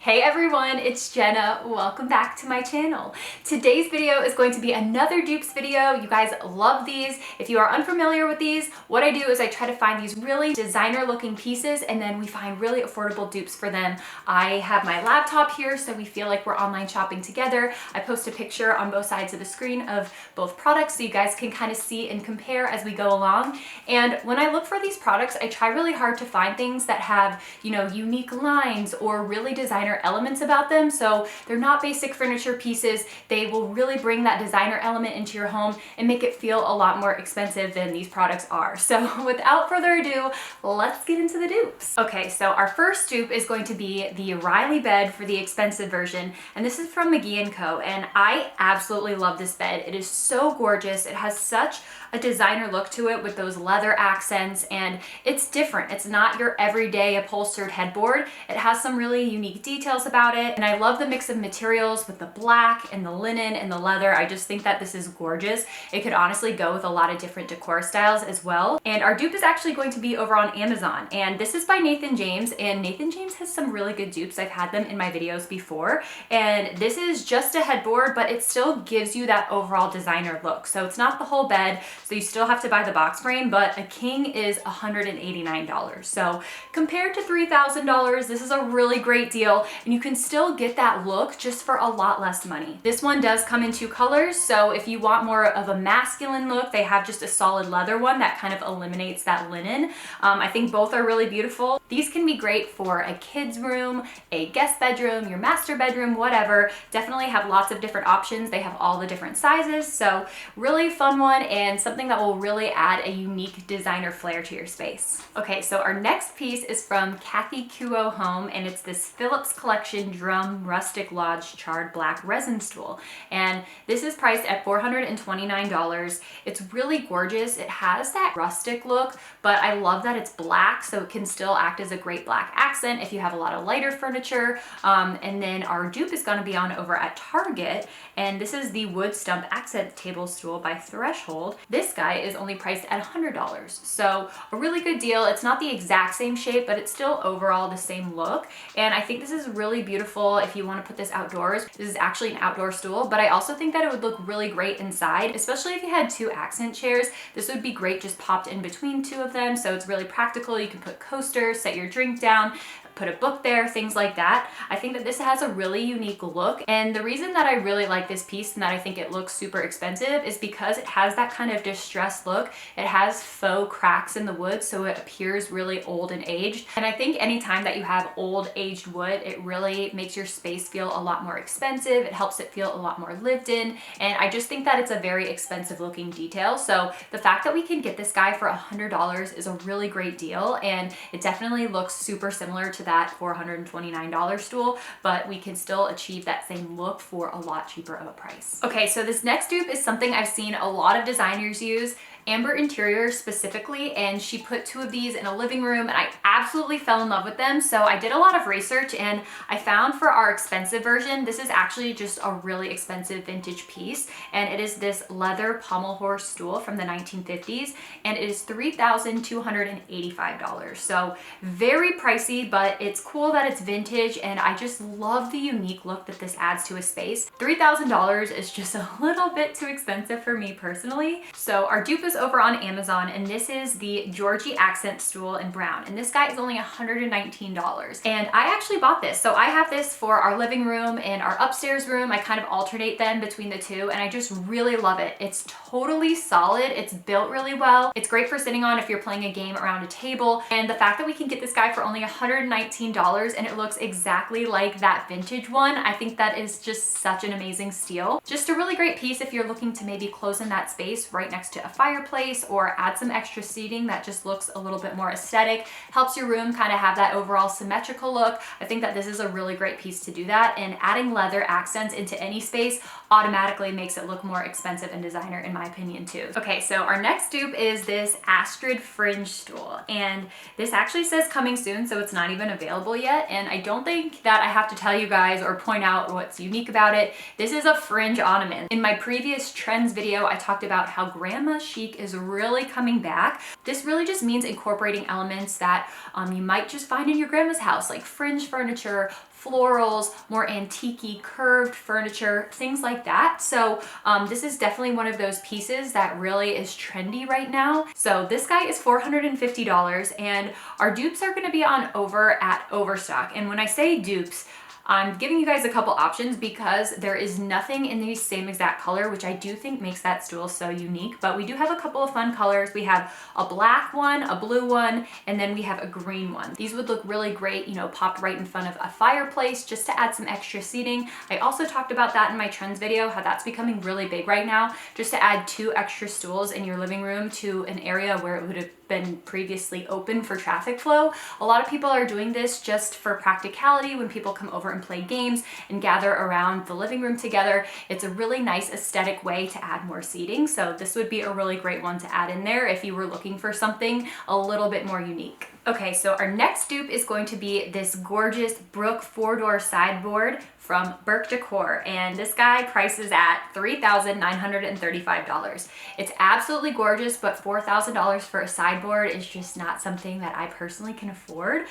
Hey everyone, it's Jenna. Welcome back to my channel. Today's video is going to be another dupes video. You guys love these. If you are unfamiliar with these, what I do is I try to find these really designer looking pieces and then we find really affordable dupes for them. I have my laptop here so we feel like we're online shopping together. I post a picture on both sides of the screen of both products so you guys can kind of see and compare as we go along. And when I look for these products, I try really hard to find things that have, unique lines or really designer elements about them. So they're not basic furniture pieces. They will really bring that designer element into your home and make it feel a lot more expensive than these products are. So without further ado, let's get into the dupes. Okay, so our first dupe is going to be the Riley bed for the expensive version. And this is from McGee & Co. And I absolutely love this bed. It is so gorgeous. It has such a designer look to it with those leather accents, and it's different. It's not your everyday upholstered headboard. It has some really unique details about it, and I love the mix of materials with the black and the linen and the leather. I just think that this is gorgeous. It could honestly go with a lot of different decor styles as well. And our dupe is actually going to be over on Amazon, and this is by Nathan James, and Nathan James has some really good dupes. I've had them in my videos before, and this is just a headboard, but it still gives you that overall designer look. So it's not the whole bed, so you still have to buy the box frame, but a king is $189. So compared to $3,000, this is a really great deal, and you can still get that look just for a lot less money. This one does come in two colors, so if you want more of a masculine look, they have just a solid leather one that kind of eliminates that linen. I think both are really beautiful. These can be great for a kid's room, a guest bedroom, your master bedroom, whatever. Definitely have lots of different options. They have all the different sizes, so really fun one and something that will really add a unique designer flair to your space. Okay, so our next piece is from Kathy Kuo Home, and it's this Phillips Collection Drum Rustic Lodge Charred Black Resin Stool. And this is priced at $429. It's really gorgeous. It has that rustic look, but I love that it's black, so it can still act as a great black accent if you have a lot of lighter furniture. And then our dupe is going to be on over at Target, and this is the wood stump accent table stool by Threshold. This guy is only priced at $100. So a really good deal. It's not the exact same shape, but it's still overall the same look. And I think this is really beautiful if you want to put this outdoors. This is actually an outdoor stool, but I also think that it would look really great inside, especially if you had two accent chairs. This would be great just popped in between two of them. So it's really practical. You can put coasters, set your drink down, put a book there, things like that. I think that this has a really unique look. And the reason that I really like this piece and that I think it looks super expensive is because it has that kind of distressed look. It has faux cracks in the wood, so it appears really old and aged. And I think anytime that you have old aged wood, it really makes your space feel a lot more expensive. It helps it feel a lot more lived in. And I just think that it's a very expensive looking detail. So the fact that we can get this guy for $100 is a really great deal. And it definitely looks super similar to that $429 stool, but we can still achieve that same look for a lot cheaper of a price. Okay, so this next dupe is something I've seen a lot of designers use, Amber Interior specifically, and she put two of these in a living room and I absolutely fell in love with them. So I did a lot of research and I found for our expensive version, this is actually just a really expensive vintage piece, and it is this leather pommel horse stool from the 1950s, and it is $3,285. So very pricey, but it's cool that it's vintage, and I just love the unique look that this adds to a space. $3,000 is just a little bit too expensive for me personally. So our dupe is over on Amazon, and this is the Georgie accent stool in brown, and this guy is only $119. And I actually bought this, so I have this for our living room and our upstairs room. I kind of alternate them between the two, and I just really love it. It's totally solid. It's built really well. It's great for sitting on if you're playing a game around a table, and the fact that we can get this guy for only $119 and it looks exactly like that vintage one, I think that is just such an amazing steal. Just a really great piece if you're looking to maybe close in that space right next to a fireplace or add some extra seating that just looks a little bit more aesthetic, helps your room kind of have that overall symmetrical look. I think that this is a really great piece to do that, and adding leather accents into any space automatically makes it look more expensive and designer in my opinion too. Okay, so our next dupe is this Astrid fringe stool, and this actually says coming soon, so it's not even available yet, and I don't think that I have to tell you guys or point out what's unique about it. This is a fringe ottoman. In my previous trends video, I talked about how grandma chic chic is really coming back. This really just means incorporating elements that you might just find in your grandma's house, like fringe furniture, florals, more antique-y curved furniture, things like that. So this is definitely one of those pieces that really is trendy right now. So this guy is $450, and our dupes are going to be on over at Overstock. And when I say dupes, I'm giving you guys a couple options because there is nothing in the same exact color, which I do think makes that stool so unique, but we do have a couple of fun colors. We have a black one, a blue one, and then we have a green one. These would look really great, you know, popped right in front of a fireplace just to add some extra seating. I also talked about that in my trends video, how that's becoming really big right now, just to add 2 extra stools in your living room to an area where it would have been previously open for traffic flow. A lot of people are doing this just for practicality when people come over and play games and gather around the living room together. It's a really nice aesthetic way to add more seating. So this would be a really great one to add in there if you were looking for something a little bit more unique. Okay, so our next dupe is going to be this gorgeous Brook 4-door sideboard from Decor, and this guy prices at $3,935. It's absolutely gorgeous, but $4,000 for a sideboard is just not something that I personally can afford.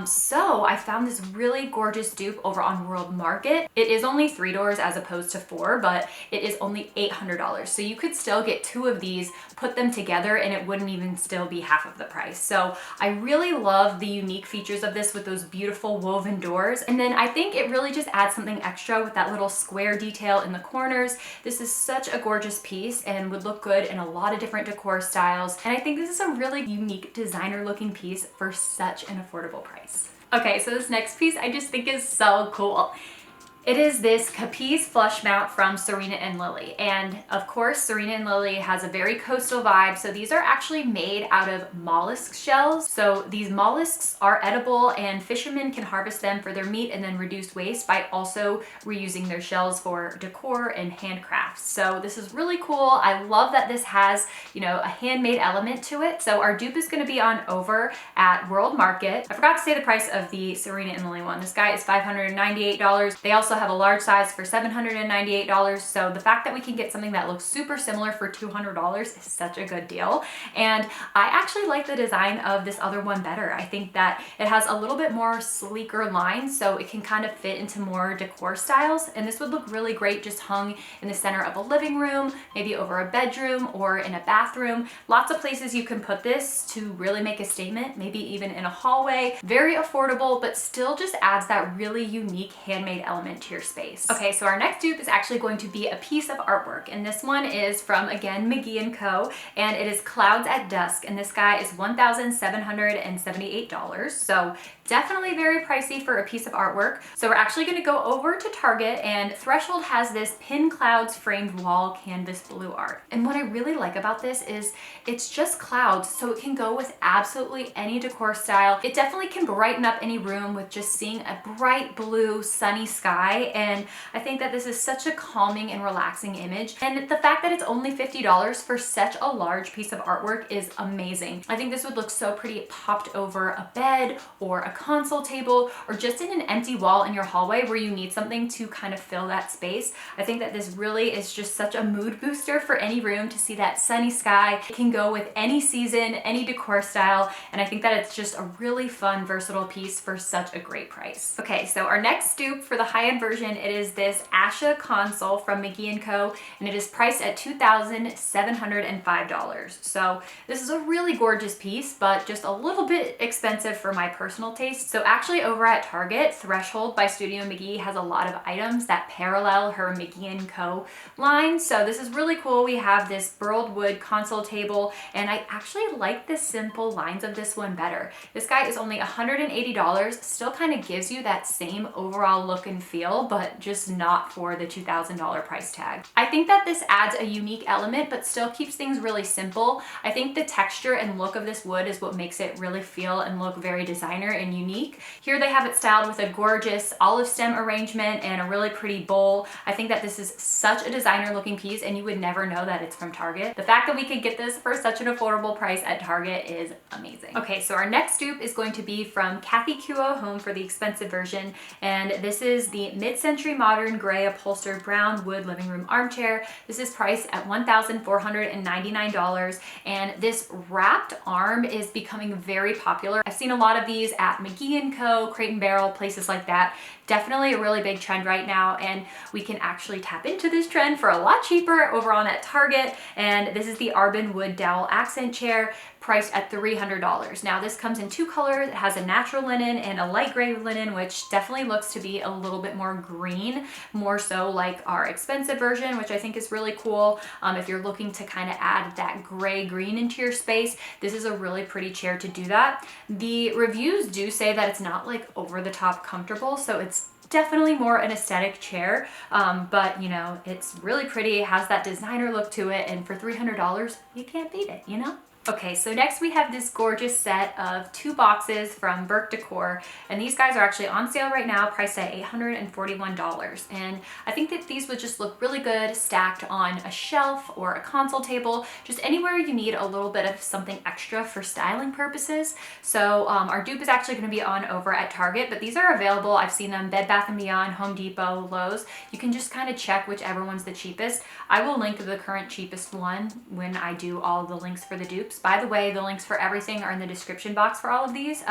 So I found this really gorgeous dupe over on World Market. It is only 3 doors as opposed to 4, but it is only $800. So you could still get 2 of these, put them together, and it wouldn't even still be half of the price. So I really love the unique features of this with those beautiful woven doors. And then I think it really just adds something extra with that little square detail in the corners. This is such a gorgeous piece and would look good in a lot of different decor styles. And I think this is a really unique designer looking piece for such an affordable price. Okay, so this next piece I just think is so cool. It is this Capiz flush mount from Serena and Lily. And of course, Serena and Lily has a very coastal vibe. So these are actually made out of mollusk shells. So these mollusks are edible and fishermen can harvest them for their meat and then reduce waste by also reusing their shells for decor and handcrafts. So this is really cool. I love that this has, you know, a handmade element to it. So our dupe is going to be on over at World Market. I forgot to say the price of the Serena and Lily one. This guy is $598. They also have a large size for $798. So the fact that we can get something that looks super similar for $200 is such a good deal. And I actually like the design of this other one better. I think that it has a little bit more sleeker lines, so it can kind of fit into more decor styles. And this would look really great just hung in the center of a living room, maybe over a bedroom or in a bathroom. Lots of places you can put this to really make a statement, maybe even in a hallway. Very affordable, but still just adds that really unique handmade element to your space. Okay, so our next dupe is actually going to be a piece of artwork, and this one is from, again, McGee & Co, and it is Clouds at Dusk, and this guy is $1,778. So definitely very pricey for a piece of artwork. So we're actually going to go over to Target, and Threshold has this pin clouds framed wall canvas blue art. And what I really like about this is it's just clouds, so it can go with absolutely any decor style. It definitely can brighten up any room with just seeing a bright blue sunny sky, and I think that this is such a calming and relaxing image. And the fact that it's only $50 for such a large piece of artwork is amazing. I think this would look so pretty popped over a bed or a console table or just in an empty wall in your hallway where you need something to kind of fill that space. I think that this really is just such a mood booster for any room to see that sunny sky. It can go with any season, any decor style, and I think that it's just a really fun, versatile piece for such a great price. Okay, so our next dupe for the high-end version, it is this Asha console from McGee & Co, and it is priced at $2,705. So this is a really gorgeous piece, but just a little bit expensive for my personal taste. So actually over at Target, Threshold by Studio McGee has a lot of items that parallel her McGee & Co line. So this is really cool. We have this burled wood console table, and I actually like the simple lines of this one better. This guy is only $180, still kind of gives you that same overall look and feel, but just not for the $2,000 price tag. I think that this adds a unique element, but still keeps things really simple. I think the texture and look of this wood is what makes it really feel and look very designer and unique. Here they have it styled with a gorgeous olive stem arrangement and a really pretty bowl. I think that this is such a designer looking piece, and you would never know that it's from Target. The fact that we could get this for such an affordable price at Target is amazing. Okay, so our next dupe is going to be from Kathy Kuo Home for the expensive version, and this is the mid-century modern gray upholstered brown wood living room armchair. This is priced at $1,499, and this wrapped arm is becoming very popular. I've seen a lot of these at McGee & Co, Crate & Barrel, places like that. Definitely a really big trend right now, and we can actually tap into this trend for a lot cheaper over on at Target. And this is the Arbon wood dowel accent chair, priced at $300. Now this comes in two colors. It has a natural linen and a light gray linen, which definitely looks to be a little bit more green, more so like our expensive version, which I think is really cool. If you're looking to kind of add that gray green into your space, this is a really pretty chair to do that. The reviews do say that it's not like over the top comfortable, so it's definitely more an aesthetic chair, but you know, it's really pretty, it has that designer look to it, and for $300, you can't beat it, you know? Okay, so next we have this gorgeous set of 2 boxes from Brook Decor, and these guys are actually on sale right now, priced at $841. And I think that these would just look really good stacked on a shelf or a console table, just anywhere you need a little bit of something extra for styling purposes. So our dupe is actually going to be on over at Target, but these are available. I've seen them Bed Bath & Beyond, Home Depot, Lowe's. You can just kind of check whichever one's the cheapest. I will link the current cheapest one when I do all of the links for the dupes. By the way, the links for everything are in the description box for all of these.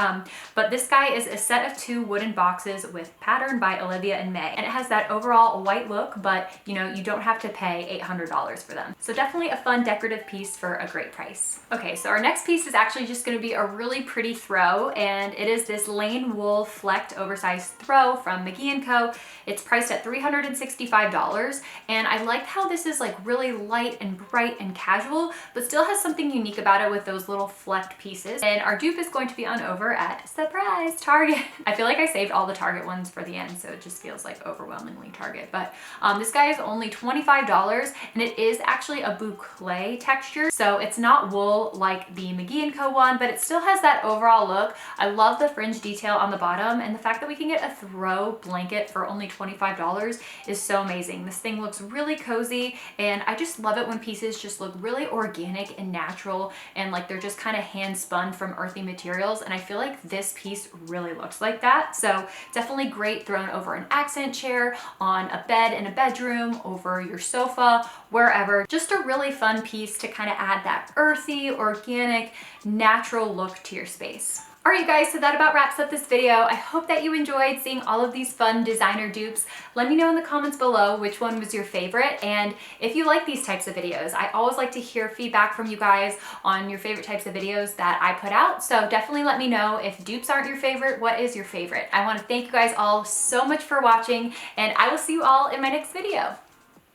But this guy is a set of 2 wooden boxes with pattern by Olivia and May. And it has that overall white look, but you know, you don't have to pay $800 for them. So definitely a fun decorative piece for a great price. Okay, so our next piece is actually just gonna be a really pretty throw, and it is this Lane Wool Flecked Oversized Throw from McGee & Co. It's priced at $365, and I like how this is like really light and bright and casual, but still has something unique about it with those little flecked pieces. And our dupe is going to be on over at, surprise, Target. I feel like I saved all the Target ones for the end, so it just feels like overwhelmingly Target. But this guy is only $25, and it is actually a boucle texture, so it's not wool like the McGee & Co one, but it still has that overall look. I love the fringe detail on the bottom, and the fact that we can get a throw blanket for only $25 is so amazing. This thing looks really cozy, and I just love it when pieces just look really organic and natural, and like they're just kind of hand spun from earthy materials, and I feel like this piece really looks like that. So definitely great thrown over an accent chair, on a bed in a bedroom, over your sofa, wherever. Just a really fun piece to kind of add that earthy, organic, natural look to your space. All right, you guys, so that about wraps up this video. I hope that you enjoyed seeing all of these fun designer dupes. Let me know in the comments below which one was your favorite, and if you like these types of videos. I always like to hear feedback from you guys on your favorite types of videos that I put out, so definitely let me know. If dupes aren't your favorite, what is your favorite? I want to thank you guys all so much for watching, and I will see you all in my next video.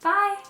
Bye!